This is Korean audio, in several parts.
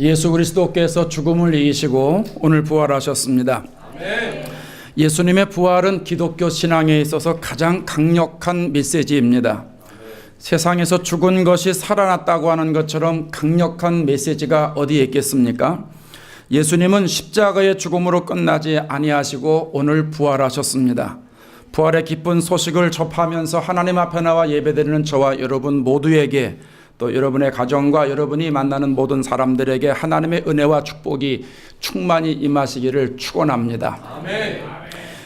예수 그리스도께서 죽음을 이기시고 오늘 부활하셨습니다. 예수님의 부활은 기독교 신앙에 있어서 가장 강력한 메시지입니다. 세상에서 죽은 것이 살아났다고 하는 것처럼 강력한 메시지가 어디에 있겠습니까? 예수님은 십자가의 죽음으로 끝나지 아니하시고 오늘 부활하셨습니다. 부활의 기쁜 소식을 접하면서 하나님 앞에 나와 예배드리는 저와 여러분 모두에게, 또 여러분의 가정과 여러분이 만나는 모든 사람들에게 하나님의 은혜와 축복이 충만히 임하시기를 축원합니다. 아멘.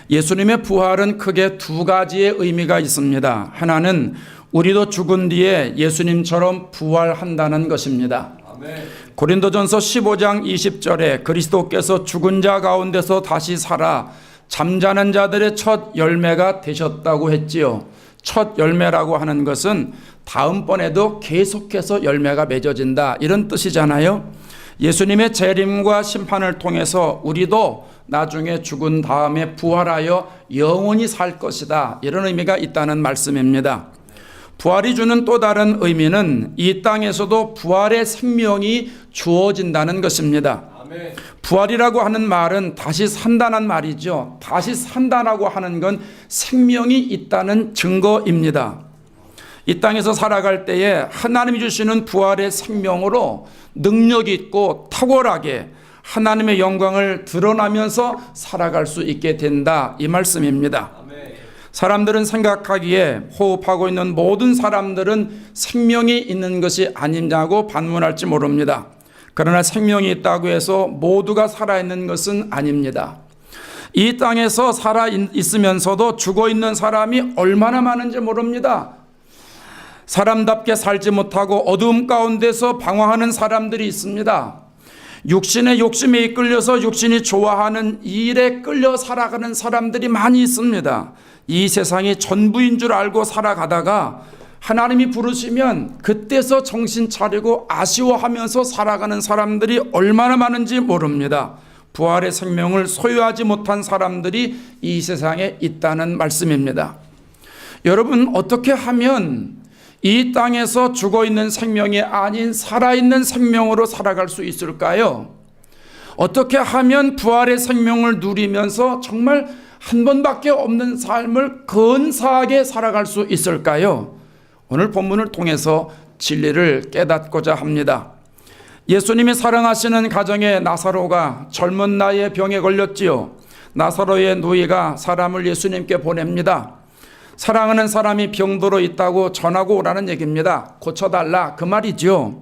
예수님의 부활은 크게 두 가지의 의미가 있습니다. 하나는 우리도 죽은 뒤에 예수님처럼 부활한다는 것입니다. 아멘. 고린도전서 15장 20절에 그리스도께서 죽은 자 가운데서 다시 살아 잠자는 자들의 첫 열매가 되셨다고 했지요. 첫 열매라고 하는 것은 다음번에도 계속해서 열매가 맺어진다, 이런 뜻이잖아요. 예수님의 재림과 심판을 통해서 우리도 나중에 죽은 다음에 부활하여 영원히 살 것이다, 이런 의미가 있다는 말씀입니다. 부활이 주는 또 다른 의미는 이 땅에서도 부활의 생명이 주어진다는 것입니다. 부활이라고 하는 말은 다시 산다는 말이죠. 다시 산다라고 하는 건 생명이 있다는 증거입니다. 이 땅에서 살아갈 때에 하나님이 주시는 부활의 생명으로 능력 있고 탁월하게 하나님의 영광을 드러나면서 살아갈 수 있게 된다, 이 말씀입니다. 사람들은 생각하기에 호흡하고 있는 모든 사람들은 생명이 있는 것이 아니냐고 반문할지 모릅니다. 그러나 생명이 있다고 해서 모두가 살아있는 것은 아닙니다. 이 땅에서 살아있으면서도 죽어있는 사람이 얼마나 많은지 모릅니다. 사람답게 살지 못하고 어두움 가운데서 방황하는 사람들이 있습니다. 육신의 욕심에 이끌려서 육신이 좋아하는 일에 끌려 살아가는 사람들이 많이 있습니다. 이 세상이 전부인 줄 알고 살아가다가 하나님이 부르시면 그때서 정신 차리고 아쉬워하면서 살아가는 사람들이 얼마나 많은지 모릅니다. 부활의 생명을 소유하지 못한 사람들이 이 세상에 있다는 말씀입니다. 여러분, 어떻게 하면 이 땅에서 죽어있는 생명이 아닌 살아있는 생명으로 살아갈 수 있을까요? 어떻게 하면 부활의 생명을 누리면서 정말 한 번밖에 없는 삶을 근사하게 살아갈 수 있을까요? 오늘 본문을 통해서 진리를 깨닫고자 합니다. 예수님이 사랑하시는 가정의 나사로가 젊은 나이에 병에 걸렸지요. 나사로의 누이가 사람을 예수님께 보냅니다. 사랑하는 사람이 병들어 있다고 전하고 오라는 얘기입니다. 고쳐달라, 그 말이죠.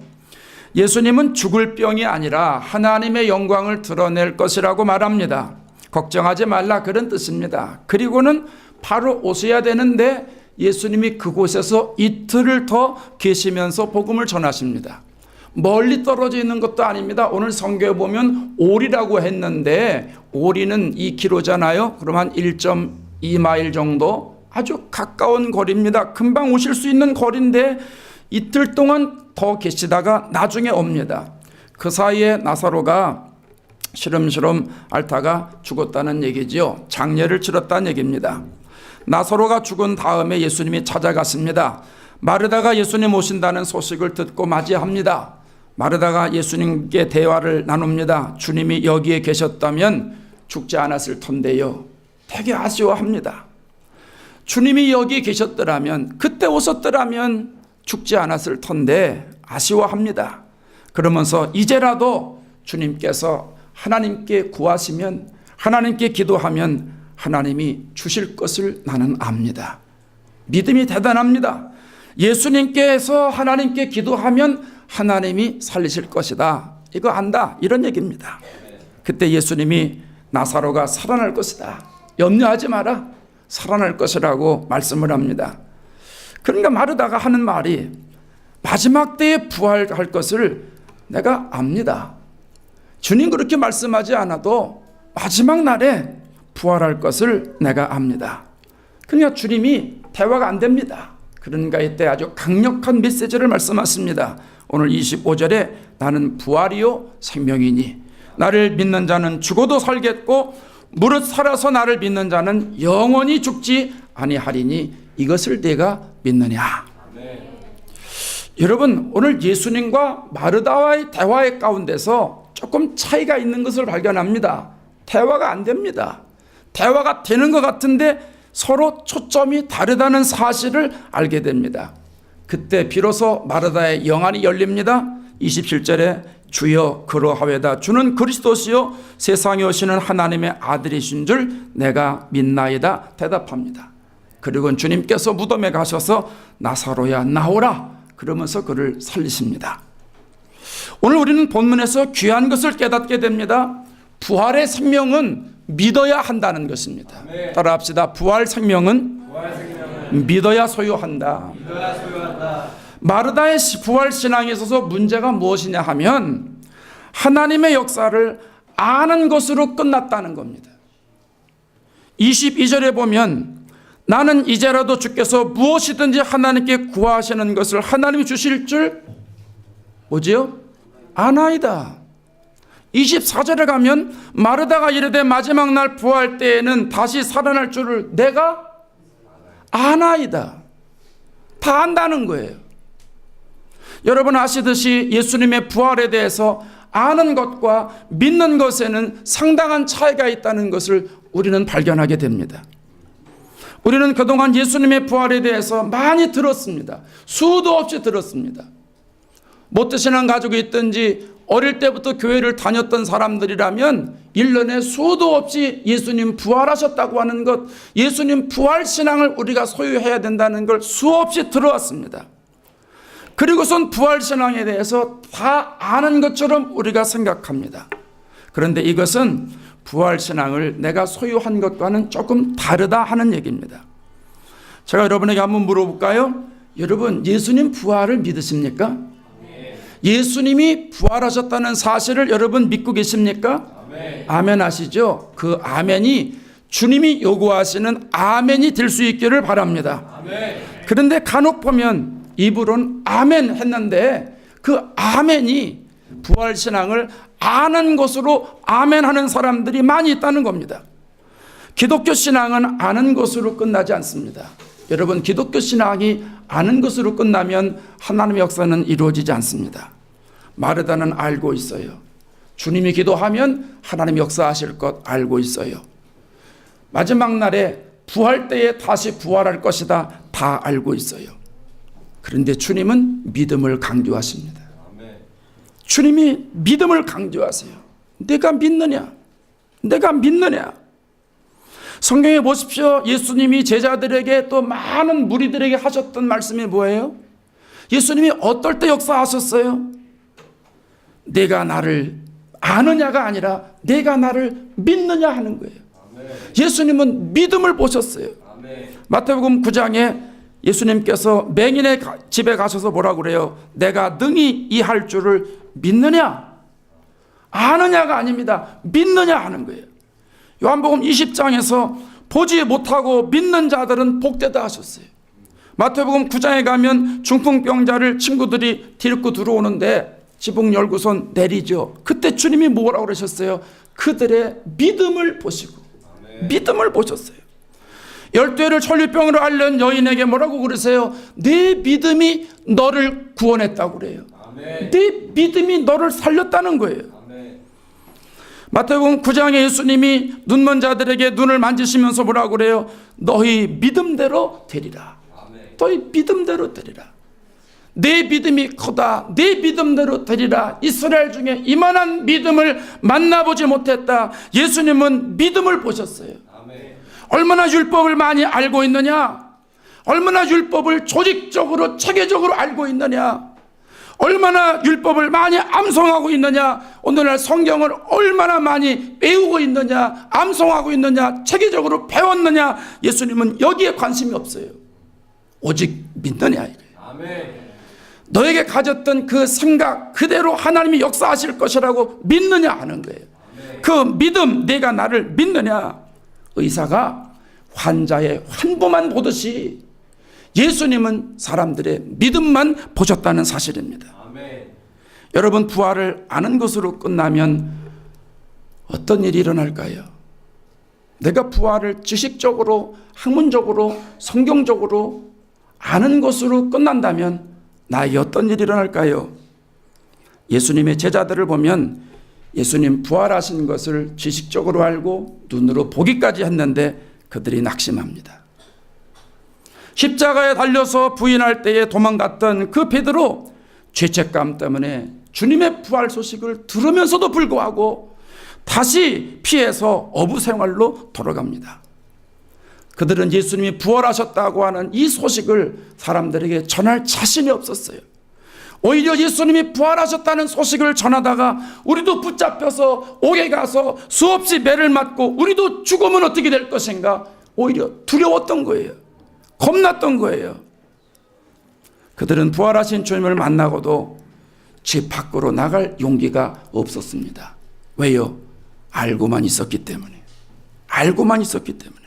예수님은 죽을 병이 아니라 하나님의 영광을 드러낼 것이라고 말합니다. 걱정하지 말라, 그런 뜻입니다. 그리고는 바로 오셔야 되는데 예수님이 그곳에서 이틀을 더 계시면서 복음을 전하십니다. 멀리 떨어져 있는 것도 아닙니다. 오늘 성경에 보면 오리라고 했는데 오리는 2km잖아요. 그럼 한 1.2마일 정도, 아주 가까운 거리입니다. 금방 오실 수 있는 거리인데 이틀 동안 더 계시다가 나중에 옵니다. 그 사이에 나사로가 시름시름 앓다가 죽었다는 얘기지요. 장례를 치렀다는 얘기입니다. 나사로가 죽은 다음에 예수님이 찾아갔습니다. 마르다가 예수님 오신다는 소식을 듣고 맞이합니다. 마르다가 예수님께 대화를 나눕니다. 주님이 여기에 계셨다면 죽지 않았을 텐데요. 되게 아쉬워합니다. 주님이 여기 계셨더라면, 그때 오셨더라면 죽지 않았을 텐데 아쉬워합니다. 그러면서 이제라도 주님께서 하나님께 구하시면, 하나님께 기도하면 하나님이 주실 것을 나는 압니다. 믿음이 대단합니다. 예수님께서 하나님께 기도하면 하나님이 살리실 것이다, 이거 안다, 이런 얘기입니다. 그때 예수님이 나사로가 살아날 것이다, 염려하지 마라, 살아날 것이라고 말씀을 합니다. 그러니까 마르다가 하는 말이 마지막 때에 부활할 것을 내가 압니다. 주님 그렇게 말씀하지 않아도 마지막 날에 부활할 것을 내가 압니다. 그러니까 주님이 대화가 안 됩니다. 그러니까 이때 아주 강력한 메시지를 말씀하십니다. 오늘 25절에 나는 부활이요 생명이니 나를 믿는 자는 죽어도 살겠고 무릇 살아서 나를 믿는 자는 영원히 죽지 아니하리니 이것을 내가 믿느냐. 여러분, 오늘 예수님과 마르다와의 대화의 가운데서 조금 차이가 있는 것을 발견합니다. 대화가 안 됩니다. 대화가 되는 것 같은데 서로 초점이 다르다는 사실을 알게 됩니다. 그때 비로소 마르다의 영안이 열립니다. 27절에 주여 그러하외다. 주는 그리스도시요 세상에 오시는 하나님의 아들이신 줄 내가 믿나이다 대답합니다. 그리고 주님께서 무덤에 가셔서 나사로야 나오라 그러면서 그를 살리십니다. 오늘 우리는 본문에서 귀한 것을 깨닫게 됩니다. 부활의 생명은 믿어야 한다는 것입니다. 따라합시다. 부활 생명은 믿어야 소유한다. 마르다의 부활 신앙에 있어서 문제가 무엇이냐 하면 하나님의 역사를 아는 것으로 끝났다는 겁니다. 22절에 보면 나는 이제라도 주께서 무엇이든지 하나님께 구하시는 것을 하나님이 주실 줄 뭐지요? 아나이다. 24절에 가면 마르다가 이르되 마지막 날 부활 때에는 다시 살아날 줄을 내가 아나이다. 다 안다는 거예요. 여러분 아시듯이 예수님의 부활에 대해서 아는 것과 믿는 것에는 상당한 차이가 있다는 것을 우리는 발견하게 됩니다. 우리는 그동안 예수님의 부활에 대해서 많이 들었습니다. 수도 없이 들었습니다. 못된 신앙 가지고 있든지 어릴 때부터 교회를 다녔던 사람들이라면 1년에 수도 없이 예수님 부활하셨다고 하는 것, 예수님 부활 신앙을 우리가 소유해야 된다는 걸 수없이 들어왔습니다. 그리고선 부활 신앙에 대해서 다 아는 것처럼 우리가 생각합니다. 그런데 이것은 부활 신앙을 내가 소유한 것과는 조금 다르다 하는 얘기입니다. 제가 여러분에게 한번 물어볼까요? 여러분 예수님 부활을 믿으십니까? 예수님이 부활하셨다는 사실을 여러분 믿고 계십니까? 아멘 하시죠? 그 아멘이 주님이 요구하시는 아멘이 될 수 있기를 바랍니다. 그런데 간혹 보면 입으로는 아멘 했는데 그 아멘이 부활신앙을 아는 것으로 아멘하는 사람들이 많이 있다는 겁니다. 기독교 신앙은 아는 것으로 끝나지 않습니다. 여러분 기독교 신앙이 아는 것으로 끝나면 하나님의 역사는 이루어지지 않습니다. 마르다는 알고 있어요. 주님이 기도하면 하나님 역사하실 것 알고 있어요. 마지막 날에 부활 때에 다시 부활할 것이다 다 알고 있어요. 그런데 주님은 믿음을 강조하십니다. 주님이 믿음을 강조하세요. 내가 믿느냐? 내가 믿느냐? 성경에 보십시오. 예수님이 제자들에게 또 많은 무리들에게 하셨던 말씀이 뭐예요? 예수님이 어떨 때 역사하셨어요? 내가 나를 아느냐가 아니라 내가 나를 믿느냐 하는 거예요. 예수님은 믿음을 보셨어요. 마태복음 9장에 예수님께서 맹인의 집에 가셔서 뭐라고 그래요? 내가 능히 이 할 줄을 믿느냐? 아느냐가 아닙니다. 믿느냐 하는 거예요. 요한복음 20장에서 보지 못하고 믿는 자들은 복되다 하셨어요. 마태복음 9장에 가면 중풍병자를 친구들이 데리고 들어오는데 지붕 열고선 내리죠. 그때 주님이 뭐라고 그러셨어요? 그들의 믿음을 보시고 믿음을 보셨어요. 12회를 천리병으로 앓는 여인에게 뭐라고 그러세요? 내 믿음이 너를 구원했다고 그래요. 내 믿음이 너를 살렸다는 거예요. 마태복음 9장에 예수님이 눈먼 자들에게 눈을 만지시면서 뭐라고 그래요? 너희 믿음대로 되리라. 너희 믿음대로 되리라. 내 믿음이 크다. 내 믿음대로 되리라. 이스라엘 중에 이만한 믿음을 만나보지 못했다. 예수님은 믿음을 보셨어요. 얼마나 율법을 많이 알고 있느냐? 얼마나 율법을 조직적으로 체계적으로 알고 있느냐? 얼마나 율법을 많이 암송하고 있느냐? 오늘날 성경을 얼마나 많이 외우고 있느냐? 암송하고 있느냐? 체계적으로 배웠느냐? 예수님은 여기에 관심이 없어요. 오직 믿느냐 이거예요. 너에게 가졌던 그 생각 그대로 하나님이 역사하실 것이라고 믿느냐 하는 거예요. 그 믿음, 내가 나를 믿느냐? 의사가 환자의 환부만 보듯이 예수님은 사람들의 믿음만 보셨다는 사실입니다. 여러분 부활을 아는 것으로 끝나면 어떤 일이 일어날까요? 내가 부활을 지식적으로, 학문적으로, 성경적으로 아는 것으로 끝난다면 나에게 어떤 일이 일어날까요? 예수님의 제자들을 보면 예수님 부활하신 것을 지식적으로 알고 눈으로 보기까지 했는데 그들이 낙심합니다. 십자가에 달려서 부인할 때에 도망갔던 그 베드로, 죄책감 때문에 주님의 부활 소식을 들으면서도 불구하고 다시 피해서 어부 생활로 돌아갑니다. 그들은 예수님이 부활하셨다고 하는 이 소식을 사람들에게 전할 자신이 없었어요. 오히려 예수님이 부활하셨다는 소식을 전하다가 우리도 붙잡혀서 옥에 가서 수없이 매를 맞고 우리도 죽으면 어떻게 될 것인가, 오히려 두려웠던 거예요. 겁났던 거예요. 그들은 부활하신 주님을 만나고도 집 밖으로 나갈 용기가 없었습니다. 왜요? 알고만 있었기 때문에. 알고만 있었기 때문에.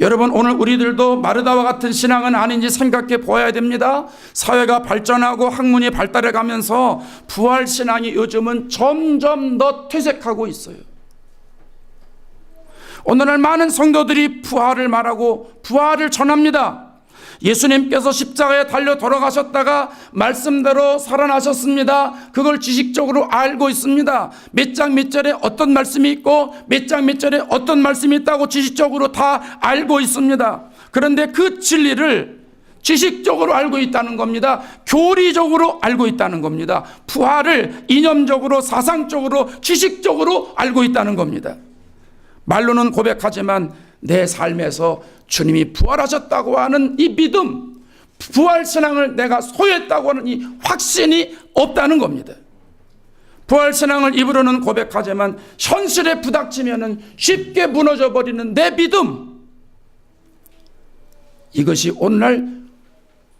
여러분, 오늘 우리들도 마르다와 같은 신앙은 아닌지 생각해 보아야 됩니다. 사회가 발전하고 학문이 발달해 가면서 부활 신앙이 요즘은 점점 더 퇴색하고 있어요. 오늘날 많은 성도들이 부활을 말하고 부활을 전합니다. 예수님께서 십자가에 달려 돌아가셨다가 말씀대로 살아나셨습니다. 그걸 지식적으로 알고 있습니다. 몇 장 몇 절에 어떤 말씀이 있고 몇 장 몇 절에 어떤 말씀이 있다고 지식적으로 다 알고 있습니다. 그런데 그 진리를 지식적으로 알고 있다는 겁니다. 교리적으로 알고 있다는 겁니다. 부활을 이념적으로, 사상적으로, 지식적으로 알고 있다는 겁니다. 말로는 고백하지만 내 삶에서 주님이 부활하셨다고 하는 이 믿음, 부활신앙을 내가 소유했다고 하는 이 확신이 없다는 겁니다. 부활신앙을 입으로는 고백하지만 현실에 부닥치면 쉽게 무너져버리는 내 믿음, 이것이 오늘날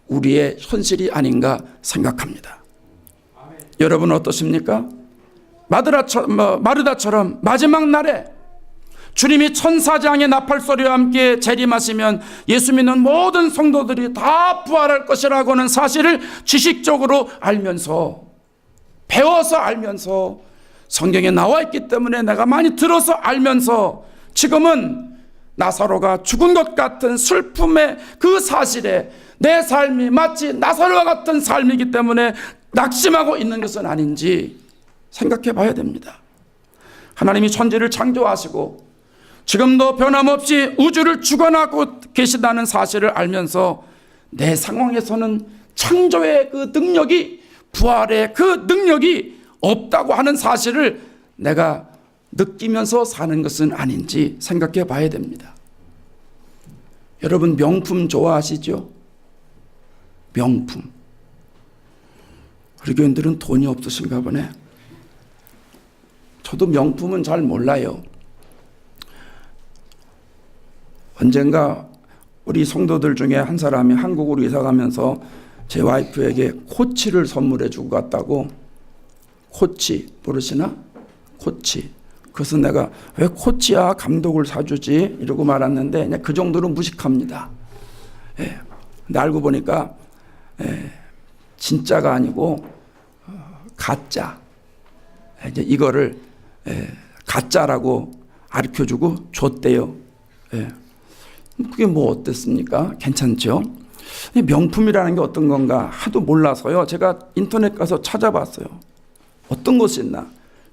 우리의 현실이 아닌가 생각합니다. 여러분은 어떠십니까? 마르다처럼 마지막 날에 주님이 천사장의 나팔소리와 함께 재림하시면 예수 믿는 모든 성도들이 다 부활할 것이라고 하는 사실을 지식적으로 알면서, 배워서 알면서, 성경에 나와 있기 때문에 내가 많이 들어서 알면서, 지금은 나사로가 죽은 것 같은 슬픔의 그 사실에 내 삶이 마치 나사로와 같은 삶이기 때문에 낙심하고 있는 것은 아닌지 생각해 봐야 됩니다. 하나님이 천지를 창조하시고 지금도 변함없이 우주를 주관하고 계시다는 사실을 알면서 내 상황에서는 창조의 그 능력이, 부활의 그 능력이 없다고 하는 사실을 내가 느끼면서 사는 것은 아닌지 생각해 봐야 됩니다. 여러분, 명품 좋아하시죠? 명품. 우리 교인들은 돈이 없으신가 보네. 저도 명품은 잘 몰라요. 언젠가 우리 성도들 중에 한 사람이 한국으로 이사 가면서 제 와이프에게 코치를 선물해 주고 갔다고. 코치 모르시나? 코치. 그래서 내가 왜 코치야 감독을 사주지 이러고 말았는데 그냥 그 정도로 무식합니다. 예. 근데 알고 보니까 진짜가 아니고 가짜. 이제 이거를 가짜라고 가르쳐주고 줬대요. 예. 그게 뭐 어땠습니까? 괜찮죠? 명품이라는 게 어떤 건가 하도 몰라서요. 제가 인터넷 가서 찾아봤어요. 어떤 것이 있나?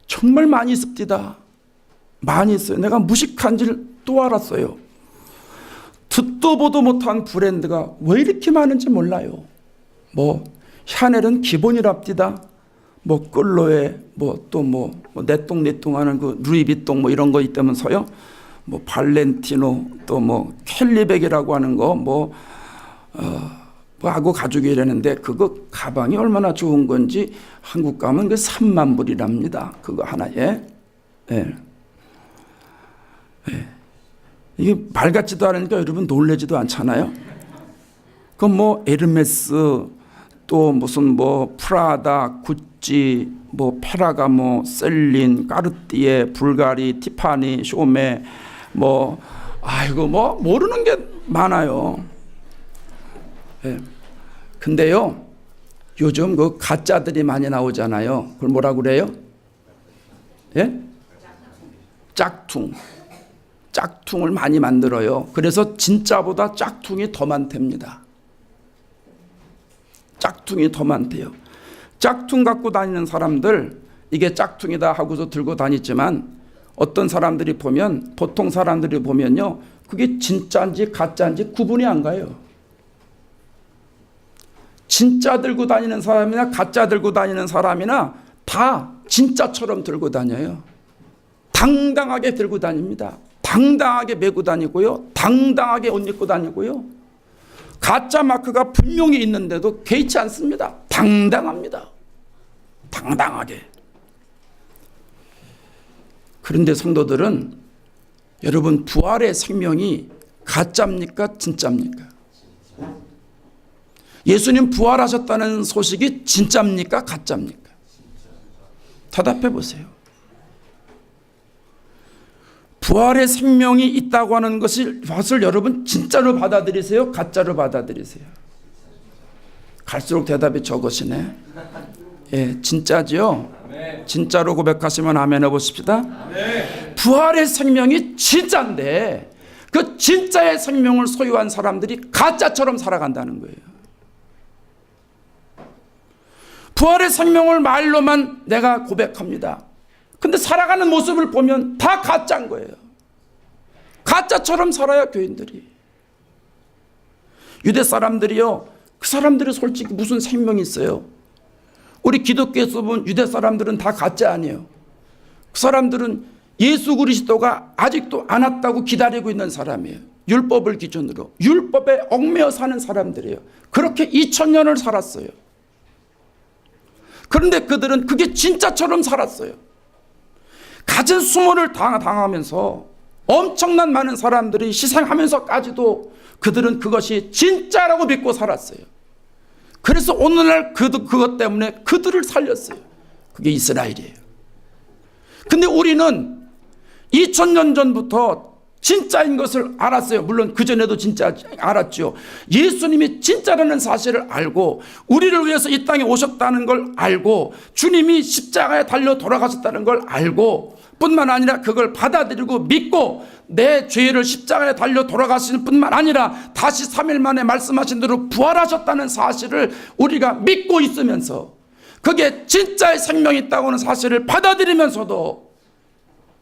정말 많이 있습니다. 많이 있어요. 내가 무식한 줄 또 알았어요. 듣도 보도 못한 브랜드가 왜 이렇게 많은지 몰라요. 뭐 샤넬은 기본이랍디다. 뭐 끌로에 또 내똥내똥하는 그 루이비통 뭐 이런 거 있다면서요. 뭐 발렌티노 또 뭐 캘리백이라고 하는 거 하고 가지고 이러는데 그거 가방이 얼마나 좋은 건지 한국 가면 그 3만 불이랍니다. 그거 하나에. 예. 예. 이게 말 같지도 않으니까 여러분 놀라지도 않잖아요. 그 뭐 에르메스 또 무슨 뭐 프라다, 구찌, 뭐 페라가모, 셀린, 까르띠에, 불가리, 티파니, 쇼메 뭐 모르는 게 많아요. 예. 근데요, 요즘 그 가짜들이 많이 나오잖아요. 그걸 뭐라고 그래요? 예? 짝퉁을 많이 만들어요. 그래서 진짜보다 짝퉁이 더 많답니다. 짝퉁이 더 많대요. 짝퉁 갖고 다니는 사람들, 이게 짝퉁이다 하고서 들고 다니지만 어떤 사람들이 보면, 보통 사람들이 보면요, 그게 진짜인지 가짜인지 구분이 안 가요. 진짜 들고 다니는 사람이나 가짜 들고 다니는 사람이나 다 진짜처럼 들고 다녀요. 당당하게 들고 다닙니다. 당당하게 메고 다니고요. 당당하게 옷 입고 다니고요. 가짜 마크가 분명히 있는데도 개의치 않습니다. 당당합니다. 당당하게. 그런데 성도들은, 여러분, 부활의 생명이 가짜입니까? 진짜입니까? 예수님 부활하셨다는 소식이 진짜입니까? 가짜입니까? 대답해 보세요. 부활의 생명이 있다고 하는 것을 여러분 진짜로 받아들이세요? 가짜로 받아들이세요? 갈수록 대답이 적으시네. 예, 진짜지요? 진짜로 고백하시면 아멘 해보십시다. 부활의 생명이 진짜인데 그 진짜의 생명을 소유한 사람들이 가짜처럼 살아간다는 거예요. 부활의 생명을 말로만 내가 고백합니다. 근데 살아가는 모습을 보면 다 가짜인 거예요. 가짜처럼 살아요, 교인들이. 유대 사람들이요, 그 사람들이 솔직히 무슨 생명이 있어요? 우리 기독교에서 보면 유대 사람들은 다 가짜 아니에요. 그 사람들은 예수 그리스도가 아직도 안 왔다고 기다리고 있는 사람이에요. 율법을 기준으로. 율법에 얽매여 사는 사람들이에요. 그렇게 2000년을 살았어요. 그런데 그들은 그게 진짜처럼 살았어요. 갖은 수모를 당하면서 엄청난 많은 사람들이 희생하면서까지도 그들은 그것이 진짜라고 믿고 살았어요. 그래서 오늘날 그것 때문에 그들을 살렸어요. 그게 이스라엘이에요. 근데 우리는 2000년 전부터 진짜인 것을 알았어요. 물론 그전에도 진짜 알았죠. 예수님이 진짜라는 사실을 알고 우리를 위해서 이 땅에 오셨다는 걸 알고 주님이 십자가에 달려 돌아가셨다는 걸 알고 뿐만 아니라 그걸 받아들이고 믿고 내 죄를 십자가에 달려 돌아가시는 뿐만 아니라 다시 3일 만에 말씀하신 대로 부활하셨다는 사실을 우리가 믿고 있으면서 그게 진짜의 생명이 있다고 하는 사실을 받아들이면서도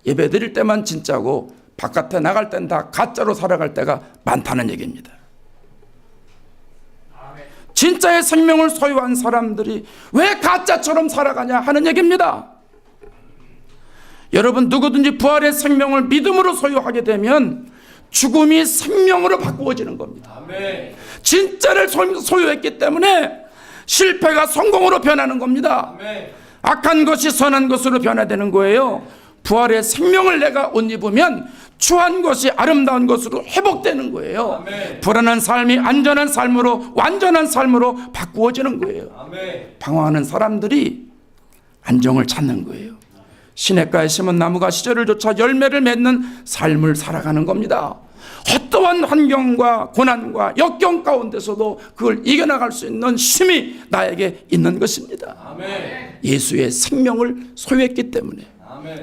예배 드릴 때만 진짜고 바깥에 나갈 땐 다 가짜로 살아갈 때가 많다는 얘기입니다. 진짜의 생명을 소유한 사람들이 왜 가짜처럼 살아가냐 하는 얘기입니다. 여러분, 누구든지 부활의 생명을 믿음으로 소유하게 되면 죽음이 생명으로 바꾸어지는 겁니다. 진짜를 소유했기 때문에 실패가 성공으로 변하는 겁니다. 악한 것이 선한 것으로 변화되는 거예요. 부활의 생명을 내가 옷 입으면 추한 것이 아름다운 것으로 회복되는 거예요. 아멘. 불안한 삶이 안전한 삶으로, 완전한 삶으로 바꾸어지는 거예요. 아멘. 방황하는 사람들이 안정을 찾는 거예요. 시냇가에 심은 나무가 시절을 쫓아 열매를 맺는 삶을 살아가는 겁니다. 어떠한 환경과 고난과 역경 가운데서도 그걸 이겨나갈 수 있는 힘이 나에게 있는 것입니다. 아멘. 예수의 생명을 소유했기 때문에,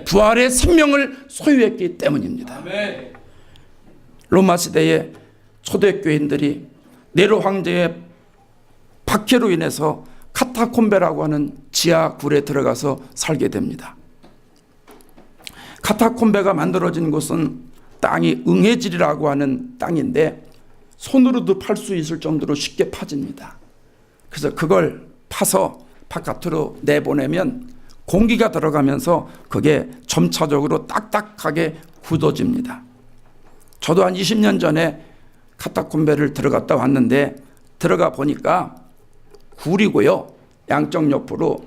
부활의 생명을 소유했기 때문입니다. 아멘. 로마 시대의 초대교인들이 네로 황제의 박해로 인해서 카타콤베라고 하는 지하굴에 들어가서 살게 됩니다. 카타콤베가 만들어진 곳은 땅이 응해질이라고 하는 땅인데 손으로도 팔 수 있을 정도로 쉽게 파집니다. 그래서 그걸 파서 바깥으로 내보내면 공기가 들어가면서 그게 점차적으로 딱딱하게 굳어집니다. 저도 한 20년 전에 카타콤베를 들어갔다 왔는데 들어가 보니까 굴이고요. 양쪽 옆으로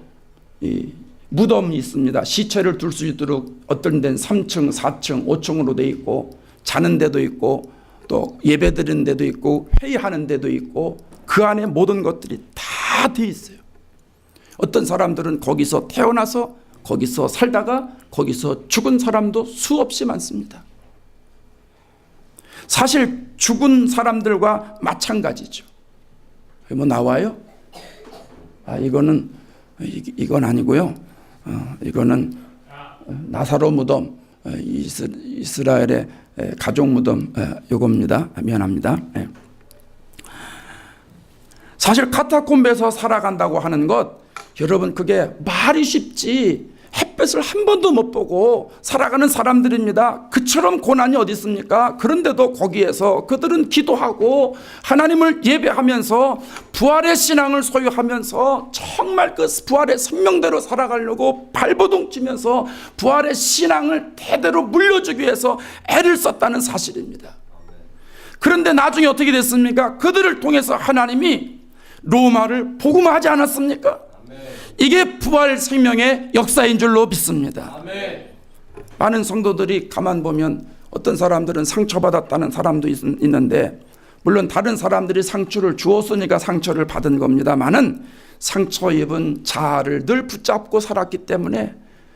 이 무덤이 있습니다. 시체를 둘 수 있도록 어떤 데는 3층, 4층, 5층으로 돼 있고 자는 데도 있고 또 예배 드리는 데도 있고 회의하는 데도 있고 그 안에 모든 것들이 다 돼 있어요. 어떤 사람들은 거기서 태어나서 거기서 살다가 거기서 죽은 사람도 수없이 많습니다. 사실 죽은 사람들과 마찬가지죠. 뭐 나와요? 이건 아니고요. 이거는 나사로 무덤, 이스라엘의 가족 무덤 요겁니다. 미안합니다. 사실 카타콤베에서 살아간다고 하는 것, 여러분 그게 말이 쉽지 햇볕을 한 번도 못 보고 살아가는 사람들입니다. 그처럼 고난이 어디 있습니까? 그런데도 거기에서 그들은 기도하고 하나님을 예배하면서 부활의 신앙을 소유하면서 정말 그 부활의 생명대로 살아가려고 발버둥 치면서 부활의 신앙을 대대로 물려주기 위해서 애를 썼다는 사실입니다. 그런데 나중에 어떻게 됐습니까? 그들을 통해서 하나님이 로마를 복음화하지 않았습니까? 이게 부활 생명의 역사인 줄로 믿습니다. 많은 성도들이 가만 보면 어떤 사람들은 상처받았다는 사람도 있는데, 물론 다른 사람들이 상처를 주었으니까 상처를 받은 겁니다만은 상처 입은 자아를 늘 붙잡고 살았기 때문에,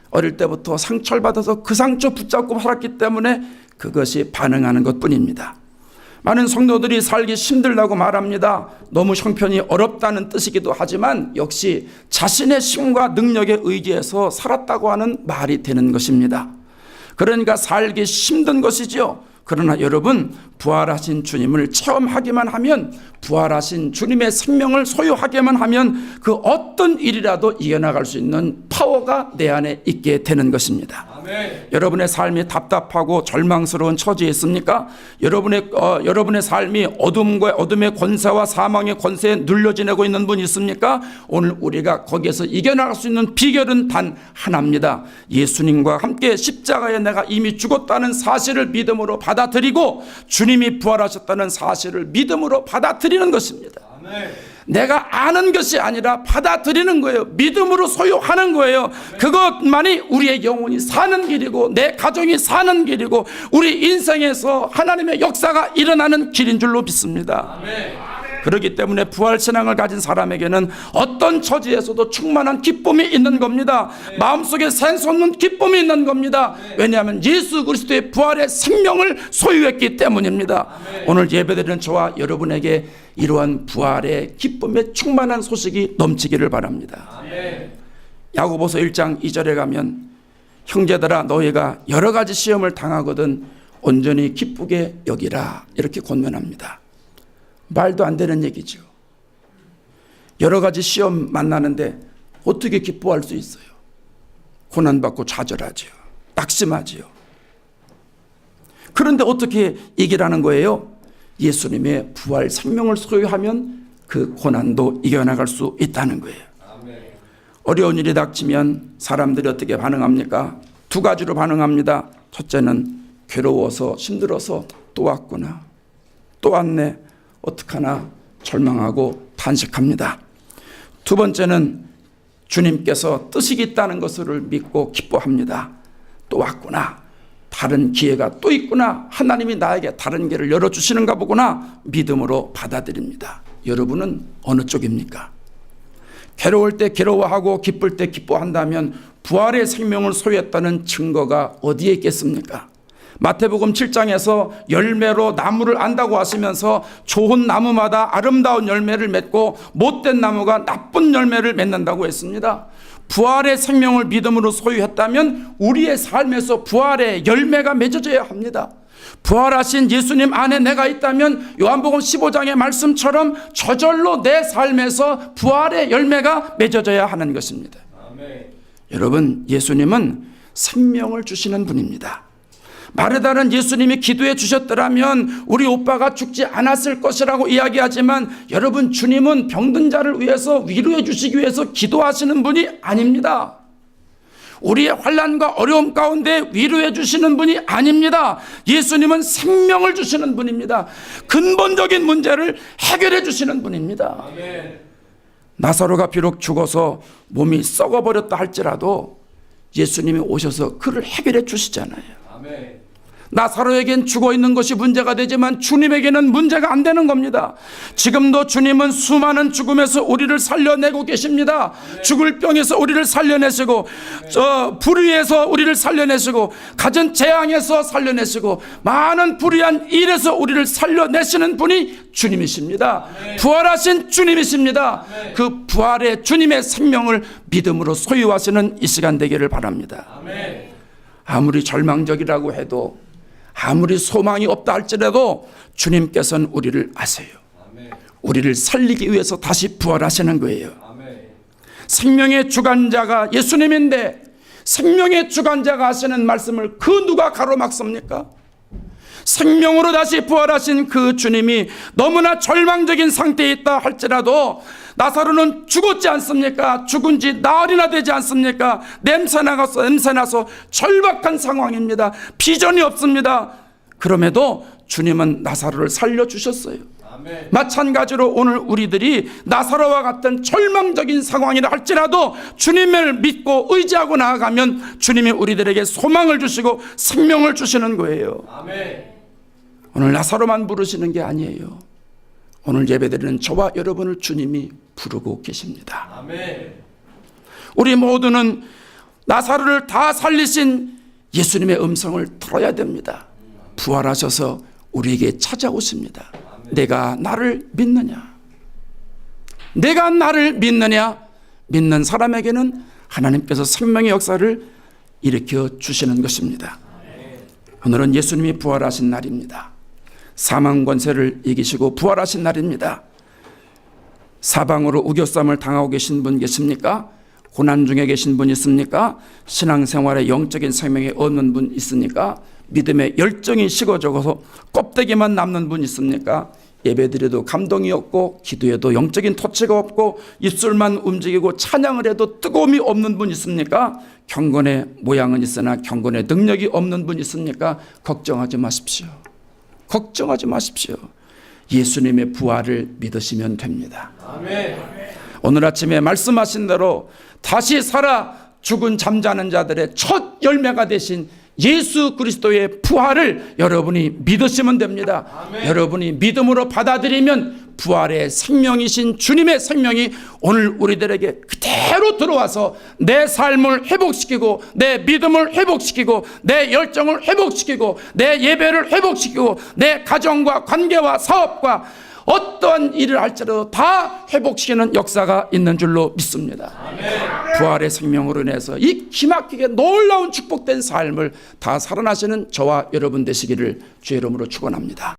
어릴 때부터 상처를 받아서 그 상처 붙잡고 살았기 때문에 그것이 반응하는 것뿐입니다. 많은 성도들이 살기 힘들다고 말합니다. 너무 형편이 어렵다는 뜻이기도 하지만 역시 자신의 힘과 능력에 의지해서 살았다고 하는 말이 되는 것입니다. 그러니까 살기 힘든 것이지요. 그러나 여러분, 부활하신 주님을 체험하기만 하면, 부활하신 주님의 생명을 소유하기만 하면 그 어떤 일이라도 이겨나갈 수 있는 파워가 내 안에 있게 되는 것입니다. 아멘. 여러분의 삶이 답답하고 절망스러운 처지에 있습니까? 여러분의 삶이 어둠의 권세와 사망의 권세에 눌려 지내고 있는 분이 있습니까? 오늘 우리가 거기에서 이겨나갈 수 있는 비결은 단 하나입니다. 예수님과 함께 십자가에 내가 이미 죽었다는 사실을 믿음으로 받아들이고 주님이 부활하셨다는 사실을 믿음으로 받아들이는 것입니다. 아멘. 내가 아는 것이 아니라 받아들이는 거예요. 믿음으로 소유하는 거예요. 그것만이 우리의 영혼이 사는 길이고 내 가정이 사는 길이고 우리 인생에서 하나님의 역사가 일어나는 길인 줄로 믿습니다. 아멘. 그렇기 때문에 부활신앙을 가진 사람에게는 어떤 처지에서도 충만한 기쁨이 있는 겁니다. 마음속에 샘솟는 기쁨이 있는 겁니다. 왜냐하면 예수 그리스도의 부활의 생명을 소유했기 때문입니다. 오늘 예배드리는 저와 여러분에게 이러한 부활의 기쁨의 충만한 소식이 넘치기를 바랍니다. 야고보서 1장 2절에 가면 형제들아 너희가 여러 가지 시험을 당하거든 온전히 기쁘게 여기라 이렇게 권면합니다. 말도 안 되는 얘기죠. 여러 가지 시험 만나는데 어떻게 기뻐할 수 있어요? 고난받고 좌절하죠. 낙심하죠. 그런데 어떻게 이기라는 거예요? 예수님의 부활 생명을 소유하면 그 고난도 이겨나갈 수 있다는 거예요. 아멘. 어려운 일이 닥치면 사람들이 어떻게 반응합니까? 두 가지로 반응합니다. 첫째는 괴로워서 힘들어서 또 왔구나, 또 왔네, 어떡하나 절망하고 탄식합니다. 두 번째는 주님께서 뜻이 있다는 것을 믿고 기뻐합니다. 또 왔구나, 다른 기회가 또 있구나, 하나님이 나에게 다른 길을 열어주시는가 보구나 믿음으로 받아들입니다. 여러분은 어느 쪽입니까? 괴로울 때 괴로워하고 기쁠 때 기뻐한다면 부활의 생명을 소유했다는 증거가 어디에 있겠습니까? 마태복음 7장에서 열매로 나무를 안다고 하시면서 좋은 나무마다 아름다운 열매를 맺고 못된 나무가 나쁜 열매를 맺는다고 했습니다. 부활의 생명을 믿음으로 소유했다면 우리의 삶에서 부활의 열매가 맺어져야 합니다. 부활하신 예수님 안에 내가 있다면 요한복음 15장의 말씀처럼 저절로 내 삶에서 부활의 열매가 맺어져야 하는 것입니다. 아멘. 여러분, 예수님은 생명을 주시는 분입니다. 마르다는 예수님이 기도해 주셨더라면 우리 오빠가 죽지 않았을 것이라고 이야기하지만 여러분, 주님은 병든 자를 위해서 위로해 주시기 위해서 기도하시는 분이 아닙니다. 우리의 환난과 어려움 가운데 위로해 주시는 분이 아닙니다. 예수님은 생명을 주시는 분입니다. 근본적인 문제를 해결해 주시는 분입니다. 아멘. 나사로가 비록 죽어서 몸이 썩어버렸다 할지라도 예수님이 오셔서 그를 해결해 주시잖아요. 아멘. 나사로에겐 죽어있는 것이 문제가 되지만 주님에게는 문제가 안 되는 겁니다. 지금도 주님은 수많은 죽음에서 우리를 살려내고 계십니다. 죽을 병에서 우리를 살려내시고 불의에서 우리를 살려내시고 가진 재앙에서 살려내시고 많은 불의한 일에서 우리를 살려내시는 분이 주님이십니다. 부활하신 주님이십니다. 그 부활의 주님의 생명을 믿음으로 소유하시는 이 시간 되기를 바랍니다. 아무리 절망적이라고 해도 아무리 소망이 없다 할지라도 주님께서는 우리를 아세요. 우리를 살리기 위해서 다시 부활하시는 거예요. 생명의 주관자가 예수님인데 생명의 주관자가 하시는 말씀을 그 누가 가로막습니까? 생명으로 다시 부활하신 그 주님이 너무나 절망적인 상태에 있다 할지라도 나사로는 죽었지 않습니까? 죽은 지 나흘이나 되지 않습니까? 냄새나서 절박한 상황입니다. 비전이 없습니다. 그럼에도 주님은 나사로를 살려주셨어요. 아멘. 마찬가지로 오늘 우리들이 나사로와 같은 절망적인 상황이라 할지라도 주님을 믿고 의지하고 나아가면 주님이 우리들에게 소망을 주시고 생명을 주시는 거예요. 아멘. 오늘 나사로만 부르시는 게 아니에요. 오늘 예배드리는 저와 여러분을 주님이 부르고 계십니다. 아멘. 우리 모두는 나사로를 다 살리신 예수님의 음성을 들어야 됩니다. 부활하셔서 우리에게 찾아오십니다. 내가 나를 믿느냐? 내가 나를 믿느냐? 믿는 사람에게는 하나님께서 생명의 역사를 일으켜 주시는 것입니다. 오늘은 예수님이 부활하신 날입니다. 사망 권세를 이기시고 부활하신 날입니다. 사방으로 우겨쌈을 당하고 계신 분 계십니까? 고난 중에 계신 분 있습니까? 신앙생활에 영적인 생명이 없는 분 있습니까? 믿음의 열정이 식어져서 껍데기만 남는 분 있습니까? 예배드려도 감동이 없고 기도해도 영적인 터치가 없고 입술만 움직이고 찬양을 해도 뜨거움이 없는 분 있습니까? 경건의 모양은 있으나 경건의 능력이 없는 분 있습니까? 걱정하지 마십시오. 걱정하지 마십시오. 예수님의 부활을 믿으시면 됩니다. 아멘. 오늘 아침에 말씀하신 대로 다시 살아 죽은 잠자는 자들의 첫 열매가 되신 예수 그리스도의 부활을 여러분이 믿으시면 됩니다. 아멘. 여러분이 믿음으로 받아들이면 부활의 생명이신 주님의 생명이 오늘 우리들에게 그대로 들어와서 내 삶을 회복시키고 내 믿음을 회복시키고 내 열정을 회복시키고 내 예배를 회복시키고 내 가정과 관계와 사업과 어떠한 일을 할지라도 다 회복시키는 역사가 있는 줄로 믿습니다. 아멘. 부활의 생명으로 인해서 이 기막히게 놀라운 축복된 삶을 다 살아나시는 저와 여러분 되시기를 주의 이름으로 축원합니다.